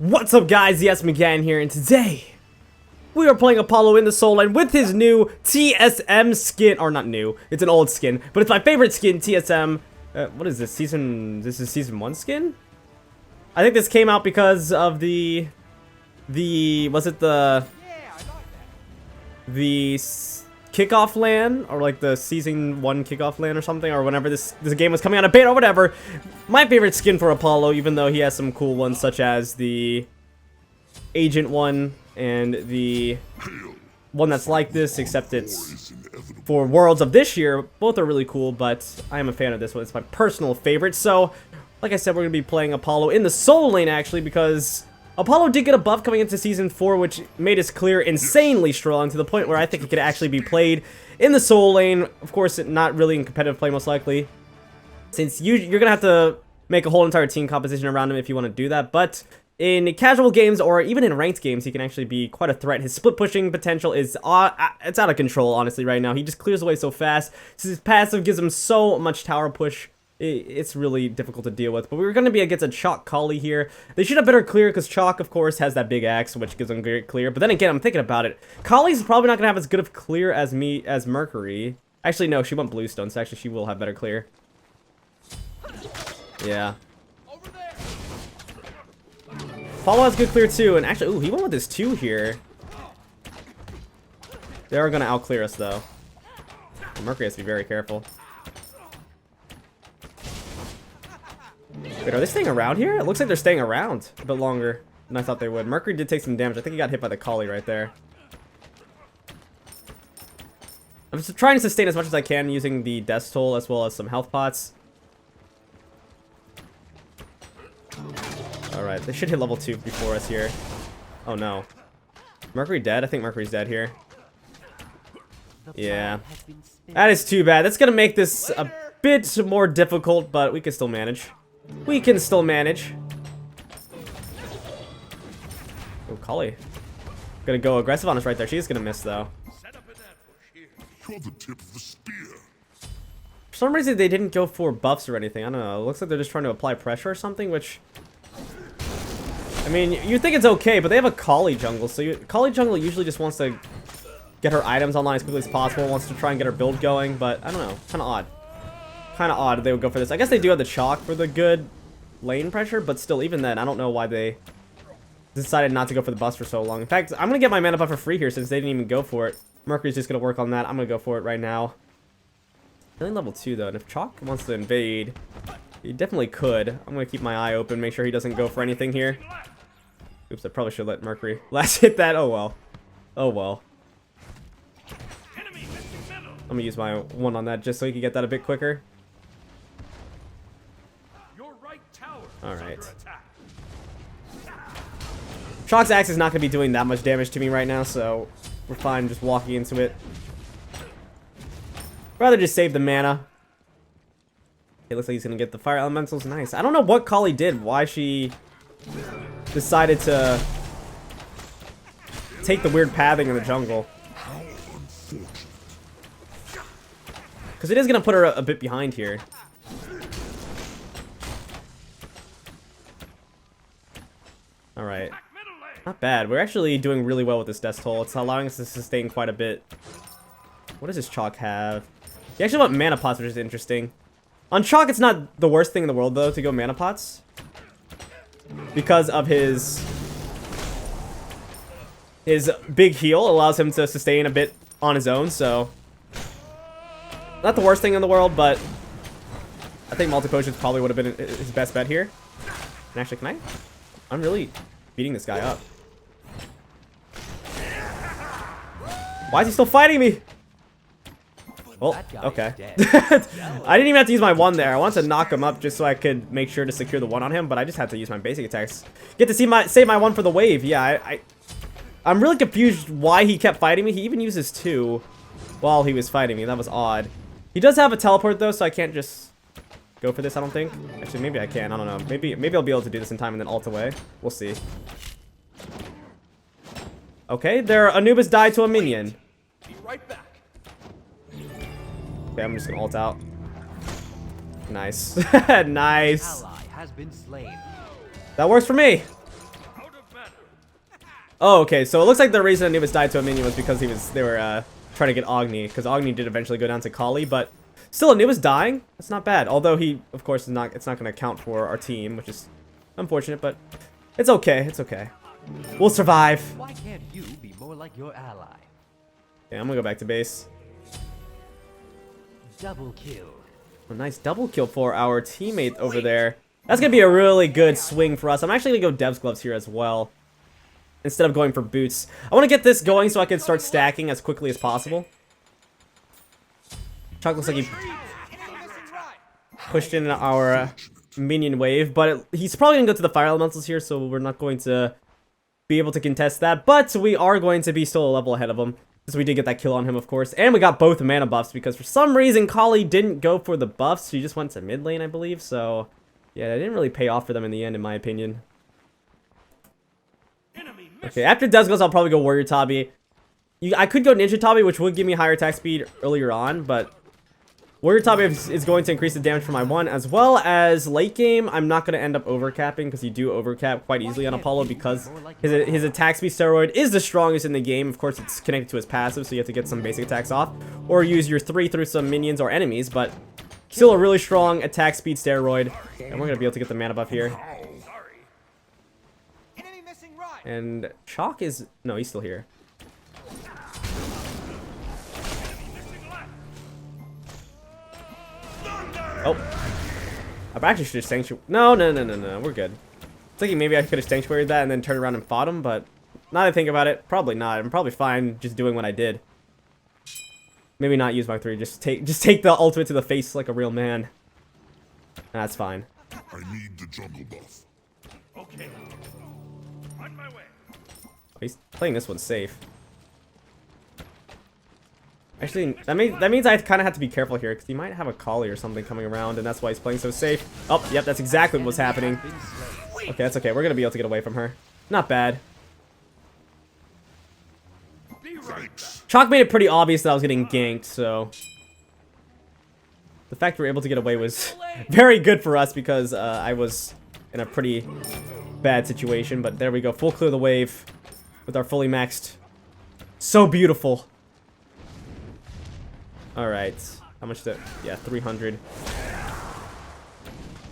What's up, guys? Yes, McGann here, and today we are playing Apollo in the Soul Line with his new TSM skin. Or not new, it's an old skin, but it's my favorite skin, TSM. What is this, this is season 1 skin? I think this came out because of the kickoff LAN, or like the season 1 kickoff LAN or something, or whenever this game was coming out of beta or whatever. My favorite skin for Apollo, even though he has some cool ones such as the agent one and the one that's like this, except it's for Worlds of this year. Both are really cool, but I am a fan of this one. It's my personal favorite. So like I said, we're gonna be playing Apollo in the Soul Lane, actually, because Apollo did get a buff coming into Season 4, which made his clear insanely strong, to the point where I think it could actually be played in the Soul Lane. Of course, not really in competitive play, most likely, since you're going to have to make a whole entire team composition around him if you want to do that. But in casual games, or even in ranked games, he can actually be quite a threat. His split pushing potential is it's out of control, honestly, right now. He just clears away so fast. His passive gives him so much tower push. It's really difficult to deal with. But we're going to be against a Chalk Collie here. They should have better clear, because Chalk, of course, has that big axe, which gives them great clear. But then again, I'm thinking about it. Collie's probably not going to have as good of clear as Mercury. Actually, no, she went Bluestone, so actually she will have better clear. Yeah. Apollo has good clear too, and actually, ooh, he went with his 2 here. They are going to out-clear us, though. Mercury has to be very careful. Wait, are they staying around here? It looks like they're staying around a bit longer than I thought they would. Mercury did take some damage. I think he got hit by the Collie right there. I'm just trying to sustain as much as I can using the Death Toll as well as some health pots. Alright, they should hit level 2 before us here. Oh no. Mercury dead? I think Mercury's dead here. Yeah. That is too bad. That's gonna make this a bit more difficult, but we can still manage. We can still manage. Oh, Collie. Gonna go aggressive on us right there. She's gonna miss, though. For some reason, they didn't go for buffs or anything. I don't know. It looks like they're just trying to apply pressure or something, which... I mean, you think it's okay, but they have a Collie jungle, so Collie jungle usually just wants to get her items online as quickly as possible, wants to try and get her build going, but I don't know. Kind of odd. Kind of odd if they would go for this. I guess they do have the Chalk for the good lane pressure, but still, even then, I don't know why they decided not to go for the bus for so long. In fact, I'm gonna get my mana buff for free here since they didn't even go for it. Mercury's just gonna work on that. I'm gonna go for it right now. Only level 2 though, and if Chalk wants to invade, he definitely could. I'm gonna keep my eye open, make sure he doesn't go for anything here. Oops, I probably should let Mercury last hit that. Oh well. Oh well. I'm gonna use my 1 on that just so he can get that a bit quicker. Alright. Chalk's axe is not going to be doing that much damage to me right now, so we're fine just walking into it. Rather just save the mana. It looks like he's going to get the fire elementals. Nice. I don't know what Collie did, why she decided to take the weird pathing in the jungle. Because it is going to put her a bit behind here. Alright. Not bad. We're actually doing really well with this Death Toll. It's allowing us to sustain quite a bit. What does this Chalk have? He actually went mana pots, which is interesting. On Chalk, it's not the worst thing in the world, though, to go mana pots. Because of his big heal allows him to sustain a bit on his own, so... Not the worst thing in the world, but... I think multi-potions probably would have been his best bet here. And actually, can I... I'm really beating this guy up. Why is he still fighting me? Well, okay. I didn't even have to use my 1 there. I wanted to knock him up just so I could make sure to secure the 1 on him, but I just had to use my basic attacks. Get to save my 1 for the wave. Yeah, I'm really confused why he kept fighting me. He even uses 2 while he was fighting me. That was odd. He does have a teleport, though, so I can't just... go for this, I don't think. Actually, maybe I can. I don't know. Maybe I'll be able to do this in time and then ult away. We'll see. Okay, their Anubis died to a minion. Be right back. Okay, I'm just gonna ult out. Nice. Nice. That works for me. Oh, okay. So it looks like the reason Anubis died to a minion was because they were trying to get Agni, because Agni did eventually go down to Kali, but still Anubis dying. That's not bad. Although he, of course, is not. It's not going to count for our team, which is unfortunate, but it's okay. It's okay. We'll survive. Why can't you be more like your ally? Yeah, I'm gonna go back to base. Double kill. A nice double kill for our teammate over there. That's gonna be a really good swing for us. I'm actually gonna go Dev's Gloves here as well, instead of going for boots. I want to get this going so I can start stacking as quickly as possible. Chalk looks like he pushed in our minion wave, but he's probably gonna go to the fire elementals here, so we're not going to be able to contest that. But we are going to be still a level ahead of him, because we did get that kill on him, of course. And we got both mana buffs, because for some reason Kali didn't go for the buffs. She just went to mid lane, I believe. So yeah, it didn't really pay off for them in the end, in my opinion. Okay, after Desgos, I'll probably go Warrior Tabi. I could go Ninja Tabi, which would give me higher attack speed earlier on, but Warrior Tabi is going to increase the damage for my 1, as well as late game, I'm not going to end up overcapping, because you do overcap quite easily on Apollo, because his attack speed steroid is the strongest in the game. Of course, it's connected to his passive, so you have to get some basic attacks off, or use your 3 through some minions or enemies, but still a really strong attack speed steroid, and we're going to be able to get the mana buff here. And Chalk is... no, he's still here. Oh. I actually should have sanctuary... No, we're good. Thinking maybe I could have sanctuaried that and then turned around and fought him, but now that I think about it, probably not. I'm probably fine just doing what I did. Maybe not use my 3. Just take the ultimate to the face like a real man. That's fine. I need the jungle buff. Okay. On my way. He's playing this one safe. Actually, that means I kind of have to be careful here, because he might have a Kali or something coming around, and that's why he's playing so safe. Oh, yep, that's exactly what's happening. Okay, that's okay. We're going to be able to get away from her. Not bad. Chalk made it pretty obvious that I was getting ganked, so the fact we were able to get away was very good for us, because I was in a pretty bad situation. But there we go. Full clear the wave with our fully maxed. So beautiful. Alright. How much did... yeah, 300.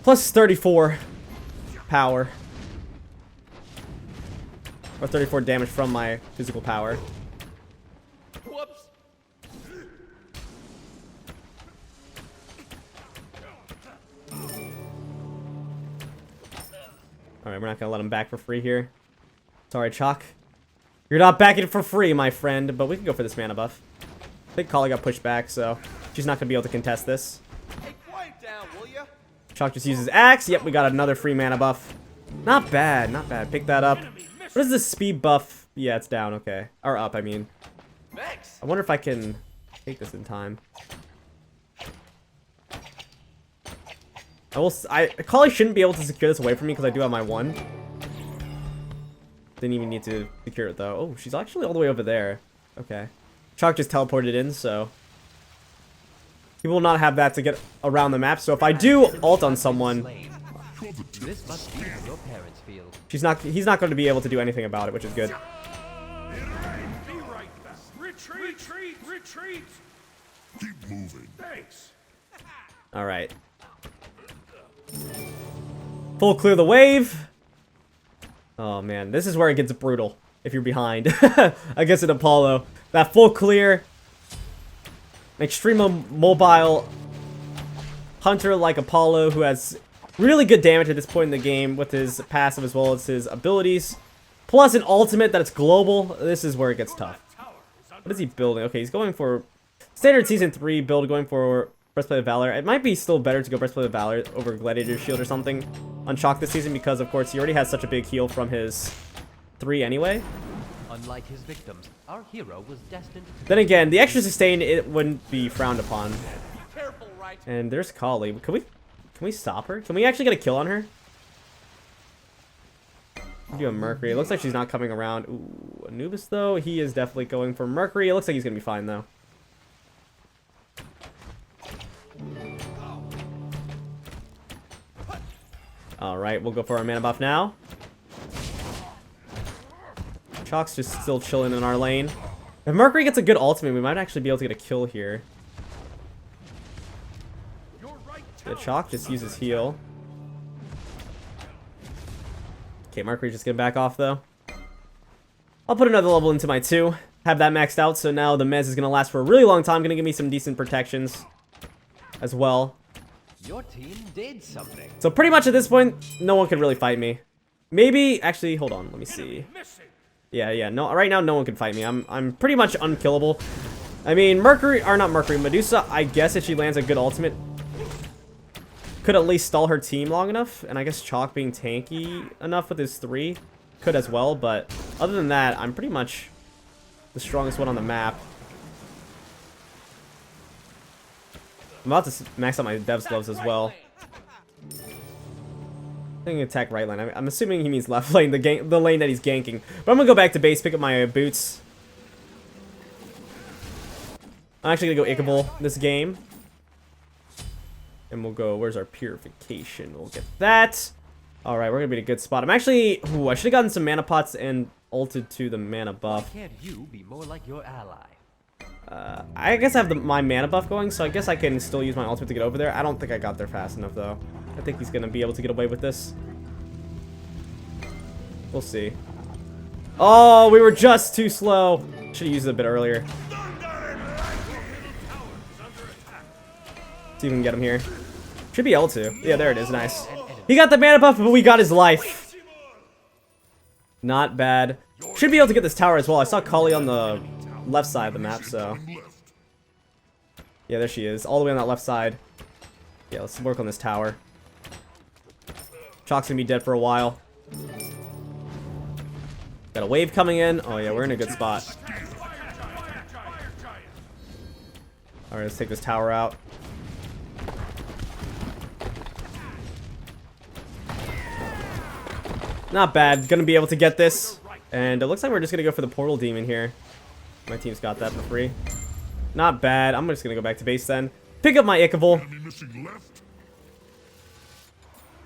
Plus 34 power. Or 34 damage from my physical power. Whoops. Alright, we're not gonna let him back for free here. Sorry, Chalk. You're not backing it for free, my friend, but we can go for this mana buff. I think Kali got pushed back, so she's not gonna be able to contest this. Hey, quiet down, will ya? Chalk just uses axe. Yep, we got another free mana buff. Not bad, not bad. Pick that up. What is the speed buff? Yeah, it's down. Okay, or up. I mean. Thanks. I wonder if I can take this in time. Kali shouldn't be able to secure this away from me because I do have my 1. Didn't even need to secure it though. Oh, she's actually all the way over there. Okay. Chalk just teleported in, so he will not have that to get around the map. So if I do ult on someone, This must be your parents' field. he's not going to be able to do anything about it, which is good. Be right back. Retreat! Retreat! Keep moving. Thanks. All right. Full clear the wave. Oh man, this is where it gets brutal if you're behind against an Apollo. That full clear, extreme mobile hunter like Apollo, who has really good damage at this point in the game with his passive as well as his abilities, plus an ultimate that's global. This is where it gets tough. What is he building? Okay, he's going for standard season 3 build, going for Breastplate of Valor. It might be still better to go Breastplate of Valor over Gladiator Shield or something on Chalk this season, because of course he already has such a big heal from his 3 anyway. Unlike his victims, our hero was destined to... Then again, the extra sustain, it wouldn't be frowned upon. Be careful, right? And there's Kali. Can we stop her? Can we actually get a kill on her? Do a Mercury. It looks like she's not coming around. Ooh, Anubis though, he is definitely going for Mercury. It looks like he's gonna be fine though. Alright, we'll go for our mana buff now. Chalk's just still chilling in our lane. If Mercury gets a good ultimate, we might actually be able to get a kill here. Yeah, Chalk just uses heal. Okay, Mercury just getting back off though. I'll put another level into my 2. Have that maxed out, so now the Mez is going to last for a really long time. Going to give me some decent protections as well. Your team did something. So pretty much at this point, no one can really fight me. Maybe, actually, hold on, let me see. Yeah, no, right now no one can fight me. I'm pretty much unkillable. I mean, Mercury, or not Mercury, Medusa, I guess if she lands a good ultimate, could at least stall her team long enough. And I guess Chalk being tanky enough with his 3 could as well. But other than that, I'm pretty much the strongest one on the map. I'm about to max out my Dev's gloves as well. I'm gonna attack right lane. I'm assuming he means left lane, the lane that he's ganking. But I'm gonna go back to base, pick up my boots. I'm actually gonna go Ichable this game. And we'll go, where's our purification? We'll get that. Alright, we're gonna be in a good spot. I'm actually, ooh, I should have gotten some mana pots and ulted to the mana buff. Why can't you be more like your ally? I guess I have my mana buff going, so I guess I can still use my ultimate to get over there. I don't think I got there fast enough, though. I think he's gonna be able to get away with this. We'll see. Oh, we were just too slow. Should have used it a bit earlier. See if we can get him here. Should be able to. Yeah, there it is. Nice. He got the mana buff, but we got his life. Not bad. Should be able to get this tower as well. I saw Kali on the left side of the map, so. Yeah, there she is. All the way on that left side. Yeah, let's work on this tower. Chalk's gonna be dead for a while. Got a wave coming in. Oh yeah, we're in a good spot. Alright, let's take this tower out. Not bad. Gonna be able to get this. And it looks like we're just gonna go for the portal demon here. My team's got that for free. Not bad. I'm just gonna go back to base then. Pick up my Ichable.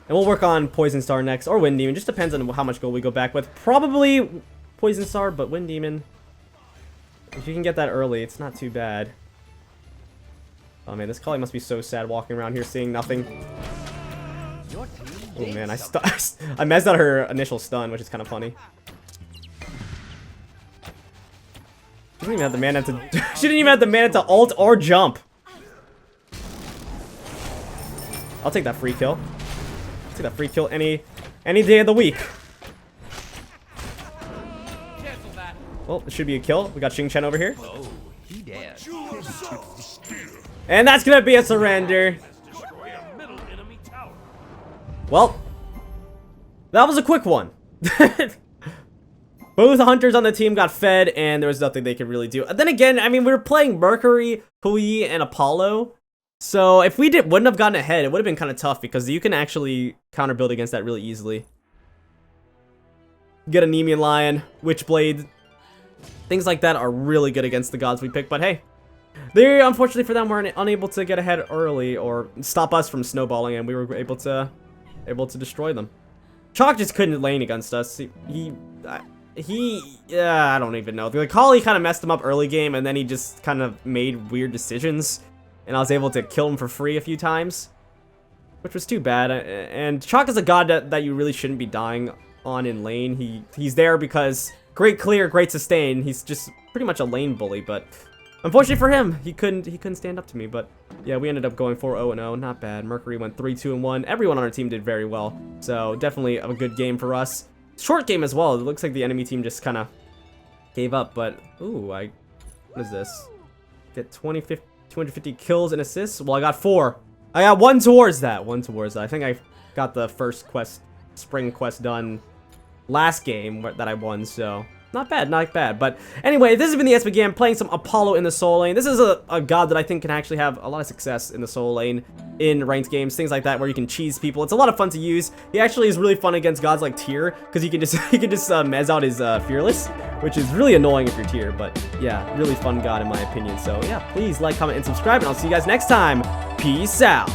And we'll work on Poison Star next. Or Wind Demon. Just depends on how much gold we go back with. Probably Poison Star, but Wind Demon. If you can get that early, it's not too bad. Oh man, this Kali must be so sad walking around here seeing nothing. Oh man, I mezzed out her initial stun, which is kind of funny. She didn't even have the mana to. She didn't even have the mana to ult or jump. I'll take that free kill. I'll take that free kill any day of the week. Well, it should be a kill. We got Xing Chen over here. Oh, he dead. And that's gonna be a surrender. Well, that was a quick one. Both hunters on the team got fed, and there was nothing they could really do. Then again, I mean, we were playing Mercury, Hui, and Apollo. So if we wouldn't have gotten ahead, it would have been kind of tough because you can actually counter build against that really easily. Get a Nemean Lion, Witchblade. Things like that are really good against the gods we pick, but hey. They, unfortunately for them, were unable to get ahead early or stop us from snowballing, and we were able to destroy them. Chalk just couldn't lane against us. I don't even know. The Kali kind of messed him up early game, and then he just kind of made weird decisions, and I was able to kill him for free a few times, which was too bad. And Chalk is a god that you really shouldn't be dying on in lane. He's there because great clear, great sustain. He's just pretty much a lane bully, but unfortunately for him, he couldn't stand up to me. But yeah, we ended up going 4-0-0. Not bad. Mercury went 3-2-1. Everyone on our team did very well. So definitely a good game for us. Short game as well. It looks like the enemy team just kind of gave up. But ooh, what is this? Get 250 kills and assists. Well, I got 4. I got 1 towards that. I think I got the first quest, spring quest done last game that I won. So not bad, not bad. But anyway, this has been the SBGM playing some Apollo in the soul lane. This is a god that I think can actually have a lot of success in the soul lane, in ranked games, things like that, where you can cheese people. It's a lot of fun to use. He actually is really fun against gods like Tyr, because he can just mez out his Fearless, which is really annoying if you're Tyr. But yeah, really fun god in my opinion. So yeah, please like, comment, and subscribe, and I'll see you guys next time. Peace out.